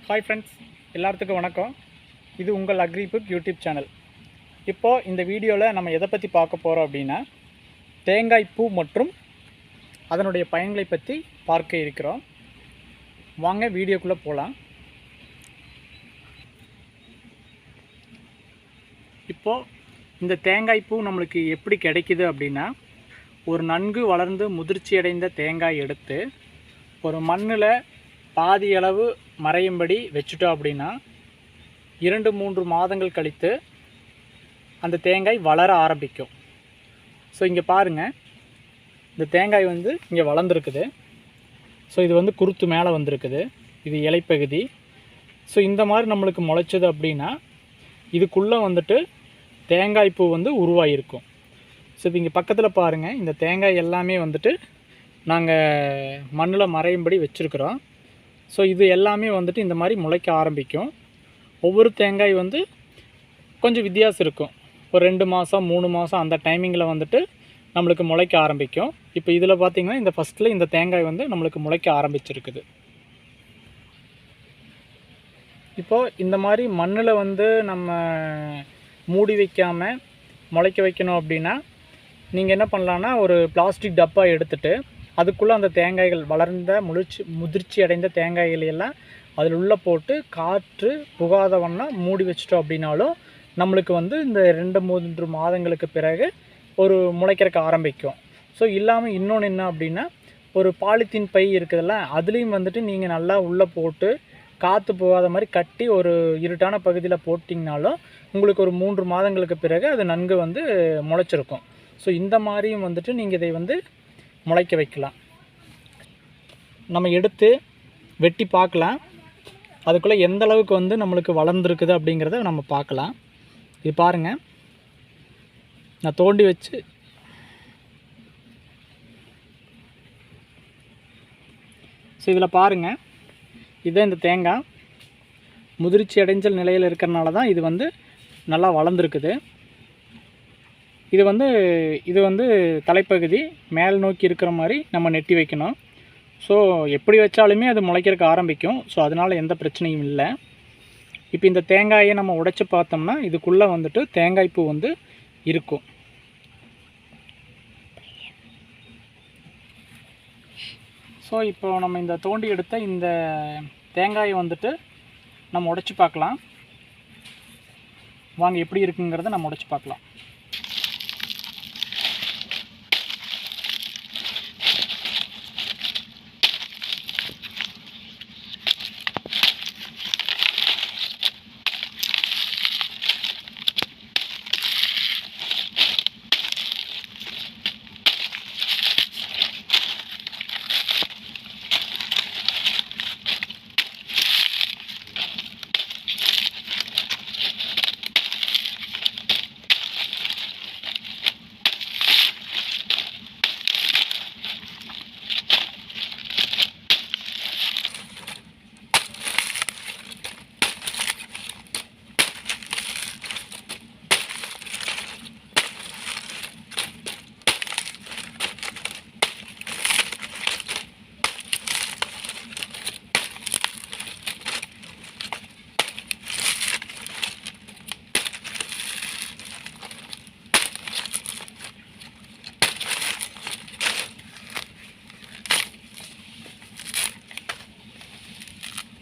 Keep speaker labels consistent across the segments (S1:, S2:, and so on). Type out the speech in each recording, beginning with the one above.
S1: Hi friends, எல்லாத்துக்கும் வணக்கம். இது உங்கள் அக்ரி புக் யூடியூப் சேனல். இப்போது இந்த வீடியோவில் நம்ம எதை பற்றி பார்க்க போகிறோம் அப்படின்னா, தேங்காய் பூ மற்றும் அதனுடைய பயன்களை பற்றி பார்க்க இருக்கிறோம். வாங்க வீடியோக்குள்ளே போகலாம். இப்போது இந்த தேங்காய் பூ நம்மளுக்கு எப்படி கிடைக்குது அப்படின்னா, ஒரு நன்கு வளர்ந்து முதிர்ச்சி அடைந்த தேங்காய் எடுத்து ஒரு மண்ணில் பாதி அளவு மறையும்படி வச்சுட்டோம் அப்படின்னா 2-3 மாதங்கள் கழித்து அந்த தேங்காய் வளர ஆரம்பிக்கும். ஸோ இங்கே பாருங்கள், இந்த தேங்காய் வந்து இங்கே வளர்ந்துருக்குது. ஸோ இது வந்து குருத்து மேலே வந்திருக்குது, இது இலைப்பகுதி. ஸோ இந்த மாதிரி நம்மளுக்கு முளைச்சது அப்படின்னா இதுக்குள்ளே வந்துட்டு தேங்காய் பூ வந்து உருவாகிருக்கும். ஸோ இப்போ இங்கே பக்கத்தில் பாருங்கள், இந்த தேங்காய் எல்லாமே வந்துட்டு நாங்கள் மண்ணில் மறையும்படி வச்சுருக்குறோம். ஸோ இது எல்லாமே வந்துட்டு இந்த மாதிரி முளைக்க ஆரம்பிக்கும். ஒவ்வொரு தேங்காய் வந்து கொஞ்சம் வித்தியாசம் இருக்கும். ஒரு 2 மாதம் 3 மாதம் அந்த டைமிங்கில் வந்துட்டு நம்மளுக்கு முளைக்க ஆரம்பிக்கும். இப்போ இதில் பார்த்திங்கன்னா இந்த ஃபஸ்ட்டில் இந்த தேங்காய் வந்து நம்மளுக்கு முளைக்க ஆரம்பிச்சிருக்குது. இப்போது இந்த மாதிரி மண்ணில் வந்து நம்ம மூடி வைக்காமல் முளைக்க வைக்கணும் அப்படின்னா நீங்கள் என்ன பண்ணலான்னா, ஒரு பிளாஸ்டிக் டப்பா எடுத்துகிட்டு அதுக்குள்ளே அந்த தேங்காய்கள் வளர்ந்த முதிர்ச்சி அடைந்த தேங்காய்கள் எல்லாம் அதில் உள்ளே போட்டு காற்று புகாத வண்ணம் மூடி வச்சிட்டோம் அப்படின்னாலும் நம்மளுக்கு வந்து இந்த 2-3 மாதங்களுக்கு பிறகு ஒரு முளைக்கிறக்க ஆரம்பிக்கும். ஸோ இல்லாமல் இன்னொன்று என்ன அப்படின்னா, ஒரு பாலித்தீன் பை இருக்குதுல்ல, அதுலேயும் வந்துட்டு நீங்கள் நல்லா உள்ளே போட்டு காற்று போகாத மாதிரி கட்டி ஒரு இருட்டான பகுதியில் போட்டிங்கனாலும் உங்களுக்கு ஒரு 3 மாதங்களுக்கு பிறகு அது நன்கு வந்து முளைச்சிருக்கும். ஸோ இந்த மாதிரியும் வந்துட்டு நீங்கள் இதை வந்து முளைக்க வைக்கலாம். நம்ம எடுத்து வெட்டி பார்க்கலாம், அதுக்குள்ளே எந்த அளவுக்கு வந்து நம்மளுக்கு வளர்ந்துருக்குது அப்படிங்கிறத நம்ம பார்க்கலாம். இது பாருங்கள், நான் தோண்டி வச்சு ஸோ இதில் பாருங்கள், இதுதான் இந்த தேங்காய் முதிர்ச்சி அடைஞ்சல் நிலையில் இருக்கிறனால தான் இது வந்து நல்லா வளர்ந்துருக்குது. இது வந்து தலைப்பகுதி மேல் நோக்கி இருக்கிற மாதிரி நம்ம நெட்டி வைக்கணும். ஸோ எப்படி வச்சாலுமே அது முளைக்கிறதுக்கு ஆரம்பிக்கும். ஸோ அதனால் எந்த பிரச்சனையும் இல்லை. இப்போ இந்த தேங்காயை நம்ம உடைச்சி பார்த்தோம்னா இதுக்குள்ளே வந்துட்டு தேங்காய் பூ வந்து இருக்கும். ஸோ இப்போ நம்ம இந்த தோண்டி எடுத்த இந்த தேங்காயை வந்துட்டு நம்ம உடைச்சி பார்க்கலாம். வாங்க எப்படி இருக்குங்கிறத நம்ம உடைச்சி பார்க்கலாம்.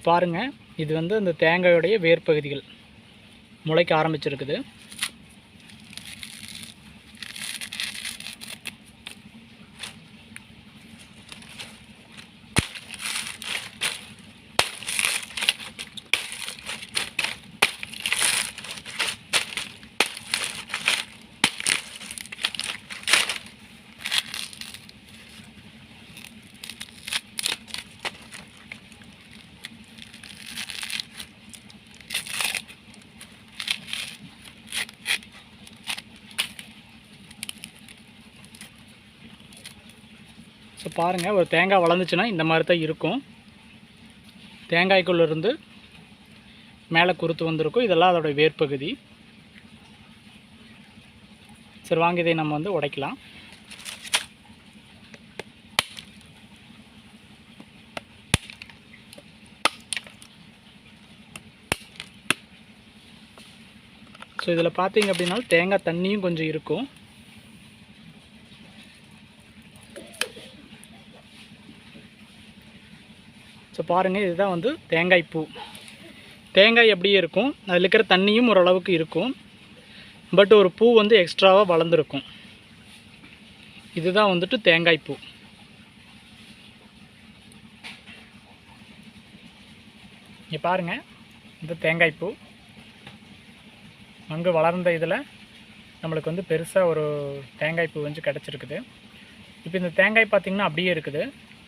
S1: பாருங்கள், இது வந்து அந்த தேங்காயோடைய வேர் பகுதிகள் முளைக்க ஆரம்பிச்சிருக்குது. ஸோ பாருங்கள், ஒரு தேங்காய் வளர்ந்துச்சுன்னா இந்த மாதிரி தான் இருக்கும். தேங்காய்க்குள்ளேருந்து மேலே குருத்து வந்திருக்கும். இதெல்லாம் அதோடைய வேர்ப்பகுதி. சரி வாங்க, இதை நம்ம வந்து உடைக்கலாம். ஸோ இதில் பார்த்தீங்க அப்படின்னா தேங்காய் தண்ணியும் கொஞ்சம் இருக்கும். ஸோ பாருங்கள், இதுதான் வந்து தேங்காய் பூ. தேங்காய் அப்படியே இருக்கும், அதில் இருக்கிற தண்ணியும் ஓரளவுக்கு இருக்கும், பட் ஒரு பூ வந்து எக்ஸ்ட்ராவாக வளர்ந்துருக்கும். இதுதான் வந்துட்டு தேங்காய் பூ. இங்கே பாருங்கள், இந்த தேங்காய் பூ அங்கே வளர்ந்த இதில் நம்மளுக்கு வந்து பெருசாக ஒரு தேங்காய் பூ வந்து கிடச்சிருக்குது. இப்போ இந்த தேங்காய் பார்த்திங்கன்னா அப்படியே இருக்குது.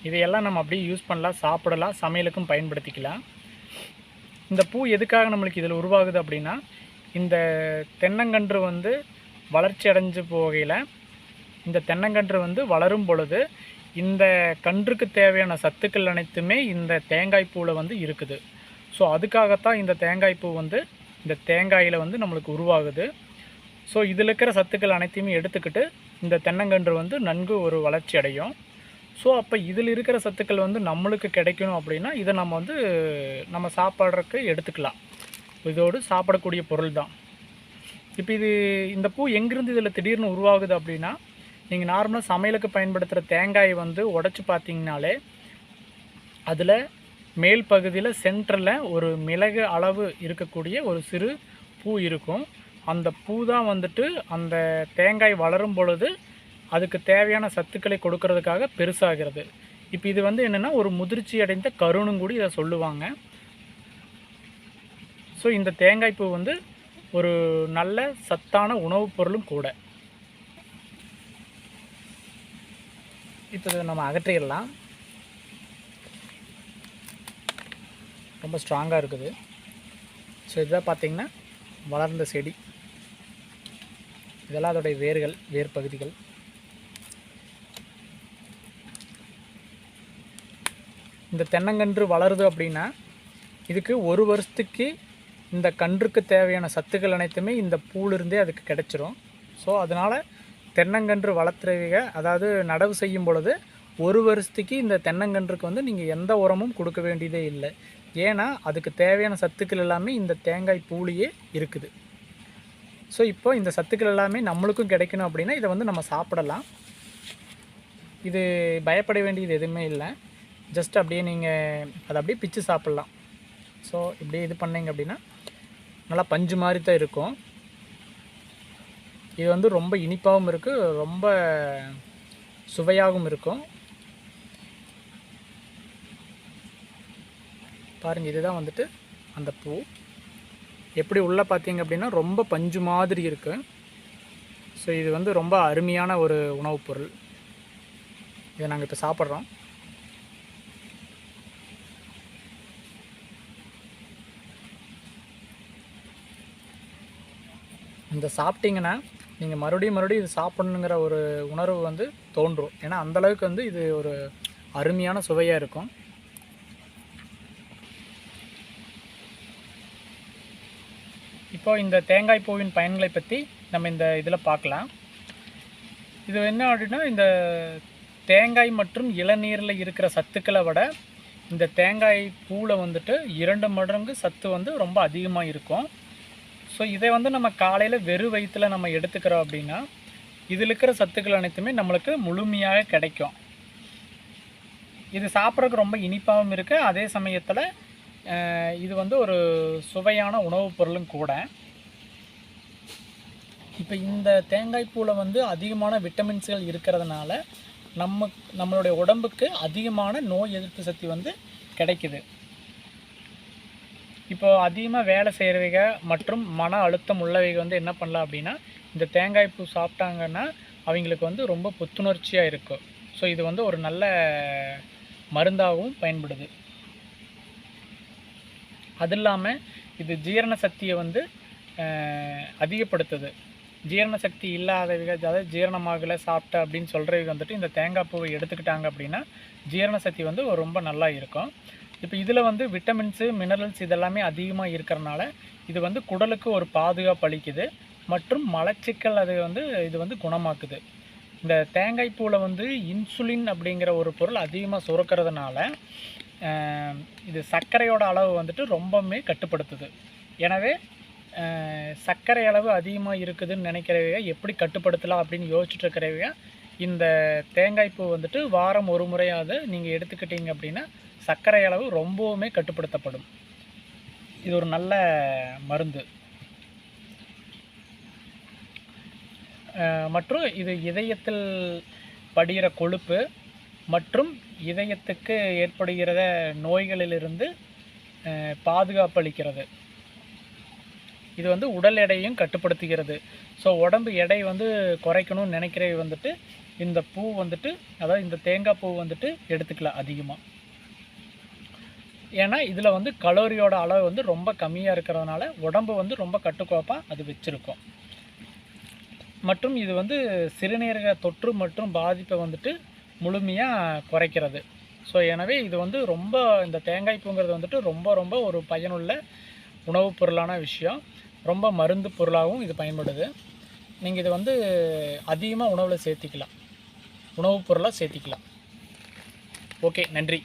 S1: இதையெல்லாம் நம்ம அப்படியே யூஸ் பண்ணலாம், சாப்பிடலாம், சமையலுக்கும் பயன்படுத்திக்கலாம். இந்த பூ எதுக்காக நம்மளுக்கு இதில் உருவாகுது அப்படின்னா, இந்த தென்னங்கன்று வந்து வளர்ச்சி அடைஞ்சு போகையில் இந்த தென்னங்கன்று வந்து வளரும் பொழுது இந்த கன்றுக்கு தேவையான சத்துக்கள் அனைத்துமே இந்த தேங்காய் பூவில் வந்து இருக்குது. ஸோ அதுக்காகத்தான் இந்த தேங்காய் பூ வந்து இந்த தேங்காயில் வந்து நம்மளுக்கு உருவாகுது. ஸோ இதில் இருக்கிற சத்துக்கள் அனைத்தையுமே எடுத்துக்கிட்டு இந்த தென்னங்கன்று வந்து நன்கு ஒரு வளர்ச்சி அடையும். ஸோ அப்போ இதில் இருக்கிற சத்துக்கள் வந்து நம்மளுக்கு கிடைக்கணும் அப்படின்னா இதை நம்ம வந்து நம்ம சாப்பிட்றதுக்கு எடுத்துக்கலாம். இதோடு சாப்பிடக்கூடிய பொருள் தான். இப்போ இந்த பூ எங்கேருந்து இதில் திடீர்னு உருவாகுது அப்படின்னா, நீங்கள் நார்மலாக சமையலுக்கு பயன்படுத்துகிற தேங்காயை வந்து உடச்சி பார்த்தீங்கனாலே அதில் மேல் பகுதியில் சென்டரில் ஒரு மிளகு அளவு இருக்கக்கூடிய ஒரு சிறு பூ இருக்கும். அந்த பூ தான் வந்துட்டு அந்த தேங்காய் வளரும் பொழுது அதுக்கு தேவையான சத்துக்களை கொடுக்கறதுக்காக பெருசாகிறது. இப்போ இது வந்து என்னென்னா ஒரு முதிர்ச்சி அடைந்த கருணும் கூடி இதை சொல்லுவாங்க. ஸோ இந்த தேங்காய் பூ வந்து ஒரு நல்ல சத்தான உணவுப் பொருளும் கூட. இப்போ இதை நம்ம அகற்றிடலாம். ரொம்ப ஸ்ட்ராங்காக இருக்குது. ஸோ இதுதான் பார்த்திங்கன்னா வளர்ந்த செடி. இதெல்லாம் அதோடைய வேர் பகுதிகள். இந்த தென்னங்கன்று வளருது அப்படின்னா இதுக்கு ஒரு வருஷத்துக்கு இந்த கன்றுக்கு தேவையான சத்துக்கள் அனைத்துமே இந்த பூலிருந்தே அதுக்கு கிடைச்சிரும். ஸோ அதனால் தென்னங்கன்று வளர்த்துறவங்க, அதாவது நடவு செய்யும் பொழுது ஒரு வருஷத்துக்கு இந்த தென்னங்கன்றுக்கு வந்து நீங்கள் எந்த உரமும் கொடுக்க வேண்டியதே இல்லை. ஏன்னா அதுக்கு தேவையான சத்துக்கள் எல்லாமே இந்த தேங்காய் பூலியே இருக்குது. ஸோ இப்போ இந்த சத்துக்கள் எல்லாமே நம்மளுக்கும் கிடைக்கணும் அப்படின்னா இதை வந்து நம்ம சாப்பிடலாம். இது பயப்பட வேண்டியது எதுவுமே இல்லை. ஜஸ்ட் அப்படியே நீங்கள் அதை அப்படியே பிச்சு சாப்பிட்லாம். ஸோ இப்படியே இது பண்ணிங்க அப்படின்னா நல்லா பஞ்சு மாதிரி தான் இருக்கும். இது வந்து ரொம்ப இனிப்பாகவும் இருக்குது, ரொம்ப சுவையாகவும் இருக்கும். பாருங்கள், இதுதான் வந்துட்டு அந்த பூ. எப்படி உள்ளே பார்த்தீங்க அப்படின்னா ரொம்ப பஞ்சு மாதிரி இருக்குது. ஸோ இது வந்து ரொம்ப அருமையான ஒரு உணவுப் பொருள். இதை நாங்கள் இப்போ சாப்பிட்றோம். இந்த சாப்பிட்டிங்கன்னா நீங்கள் மறுபடியும் இது சாப்பிட்ணுங்கிற ஒரு உணர்வு வந்து தோன்றும். ஏன்னா அந்தளவுக்கு வந்து இது ஒரு அருமையான சுவையாக இருக்கும். இப்போ இந்த தேங்காய் பூவின் பயன்களை பற்றி நம்ம இந்த இதில் பார்க்கலாம். இது என்ன அப்படின்னா, இந்த தேங்காய் மற்றும் இளநீரில் இருக்கிற சத்துக்களை விட இந்த தேங்காய் பூவில் வந்துட்டு 2 மடங்கு சத்து வந்து ரொம்ப அதிகமாக இருக்கும். ஸோ இதை வந்து நம்ம காலையில் வெறும் வயிற்றில் நம்ம எடுத்துக்கிறோம் அப்படின்னா இதில் இருக்கிற சத்துக்கள் அனைத்துமே நம்மளுக்கு முழுமையாக கிடைக்கும். இது சாப்பிட்றதுக்கு ரொம்ப இனிப்பாகவும் இருக்குது, அதே சமயத்தில் இது வந்து ஒரு சுவையான உணவுப் பொருளும் கூட. இப்போ இந்த தேங்காய் பூவில் வந்து அதிகமான விட்டமின்ஸ்கள் இருக்கிறதுனால நம்மளுடைய உடம்புக்கு அதிகமான நோய் எதிர்ப்பு சக்தி வந்து கிடைக்குது. இப்போ அதிகமாக வேலை செய்கிறவங்க மற்றும் மன அழுத்தம் உள்ளவங்க வந்து என்ன பண்ணலாம் அப்படின்னா, இந்த தேங்காய் பூ சாப்பிட்டாங்கன்னா அவங்களுக்கு வந்து ரொம்ப புத்துணர்ச்சியாக இருக்கும். ஸோ இது வந்து ஒரு நல்ல மருந்தாகவும் பயன்படுது. அது இல்லாமல் இது ஜீரண சக்தியை வந்து அதிகப்படுத்துது. ஜீரண சக்தி இல்லாதவங்க, அதாவது ஜீரணமாகலை சாப்பிட்ட அப்படின்னு சொல்கிறவங்க வந்துட்டு இந்த தேங்காய் பூவை எடுத்துக்கிட்டாங்க அப்படின்னா ஜீரண சக்தி வந்து ரொம்ப நல்லா இருக்கும். இப்போ இதில் வந்து விட்டமின்ஸு, மினரல்ஸ் இதெல்லாமே அதிகமாக இருக்கிறனால இது வந்து குடலுக்கு ஒரு பாதுகாப்பு அளிக்குது மற்றும் மலச்சிக்கல் இது வந்து குணமாக்குது. இந்த தேங்காய் பூவில் வந்து இன்சுலின் அப்படிங்கிற ஒரு பொருள் அதிகமாக சுரக்கிறதுனால இது சர்க்கரையோட அளவு வந்துட்டு ரொம்பவுமே கட்டுப்படுத்துது. எனவே சர்க்கரை அளவு அதிகமாக இருக்குதுன்னு நினைக்கிறவங்க எப்படி கட்டுப்படுத்தலாம் அப்படின்னு யோசிச்சுட்டு இருக்கிறவங்க இந்த தேங்காய் பூ வந்துட்டு வாரம் ஒரு முறையாவது நீங்கள் எடுத்துக்கிட்டீங்க அப்படின்னா சர்க்கரை அளவு ரொம்பவுமே கட்டுப்படுத்தப்படும். இது ஒரு நல்ல மருந்து. மற்றும் இது இதயத்தில் படிகிற கொழுப்பு மற்றும் இதயத்துக்கு ஏற்படுகிற நோய்களிலிருந்து பாதுகாப்பு அளிக்கிறது. இது வந்து உடல் எடையும் கட்டுப்படுத்துகிறது. ஸோ உடம்பு எடை வந்து குறைக்கணும்னு நினைக்கிறவங்க வந்துட்டு இந்த பூ வந்துட்டு, அதாவது இந்த தேங்காய் பூ வந்துட்டு எடுத்துக்கலாம் அதிகமாக. ஏன்னா இதில் வந்து கலோரியோட அளவு வந்து ரொம்ப கம்மியாக இருக்கிறதுனால உடம்பு வந்து ரொம்ப கட்டுக்கோப்பாக அது வச்சுருக்கும். மற்றும் இது வந்து சிறுநீரக தொற்று மற்றும் பாதிப்பை வந்துட்டு முழுமையாக குறைக்கிறது. ஸோ எனவே இது வந்து ரொம்ப, இந்த தேங்காய் பூங்கிறது வந்துட்டு ரொம்ப ரொம்ப ஒரு பயனுள்ள உணவுப் பொருளான விஷயம். ரொம்ப மருந்து பொருளாகவும் இது பயன்படுது. நீங்கள் இதை வந்து அதிகமாக உணவில் சேர்த்திக்கலாம், உணவுப் பொருளாக சேர்த்திக்கலாம். ஓகே, நன்றி.